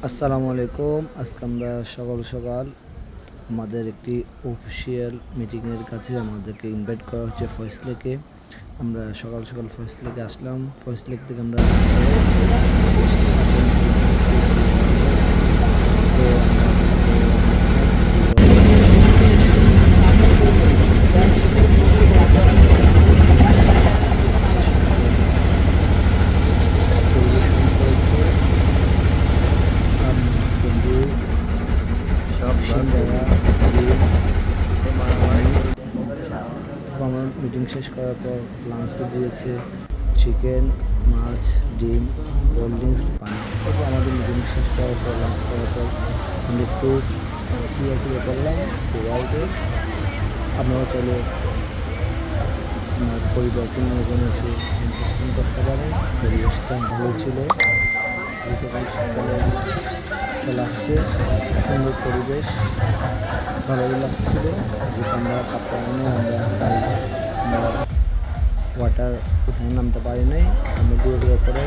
আসসালামু আলাইকুম। আজকে আমরা সকাল সকাল আমাদের একটি অফিসিয়াল মিটিংয়ের কাছে আমাদেরকে ইনভাইট করা হচ্ছে ফয়েজ লেকে। আমরা সকাল সকাল ফয়েজ লেকে আসলাম। ফয়েজ লেক থেকে আমরা আমার মিটিং শেষ করার পর লাঞ্চে দিয়েছে চিকেন, মাছ, ডিম, কোল্ড ড্রিঙ্কস, পানি। তারপর আমাদের মিটিং শেষ করার পর লাঞ্চ করার পর আমরা একটু ক্রিয়া করলাম ওয়ার্ল্ডে। আপনারা চাইলে আমার পরিবর্তন নিয়ে এসে ইন্টারেস্টিং করতে পারেন। পরিবেশটা ভালো ছিল, সকাল সকালে চলে আসছে, সুন্দর পরিবেশ, ভালোই লাগছিল। যেহেতু আমরা কাপ্তানে আমরা ওয়াটার ওখানে নামতে পারি নাই, আমরা ঘুরে করে